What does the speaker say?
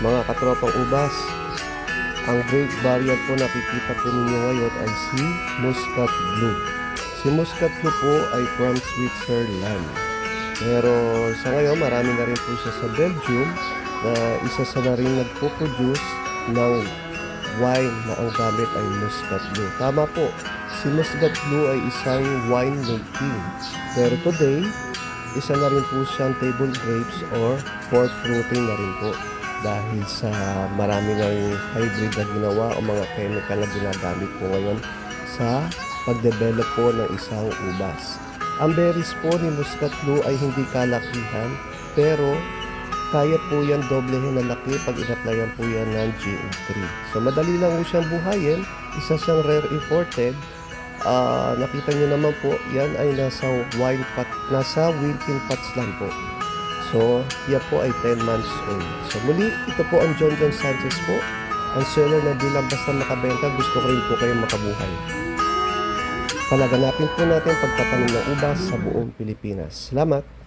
Mga katropang ubas, ang grape variant po nakikita po ninyo ngayon ay si Muscat Blue. Si Muscat Blue po ay from Switzerland. Pero sa ngayon marami na rin po siya sa Belgium na isa sa na rin nagpo-produce ng wine na ang gamit ay Muscat Blue. Tama po, si Muscat Blue ay isang wine making. Pero today, isa na rin po siyang table grapes or port fruiting na rin po. Dahil sa marami ng hybrid na ginawa o mga chemical na ginagamit po ngayon sa pagdevelop po ng isang ubas. Ang berries po ni Muscat Blue ay hindi kalakihan, pero kaya po yan doblehin na laki pag in-applyan po yan ng GO3. So madali lang po siyang buhayin, isa siyang rare imported. Nakita nyo naman po, yan ay nasa wine pot, nasa wilting pots lang po. So, yan po ay 10 months old. So, muli, ito po ang John Sanchez po. Ang seller na di lang basta makabenta, gusto ko rin po kayong makabuhay. Palaganapin po natin pagtatanim ng ubas sa buong Pilipinas. Salamat!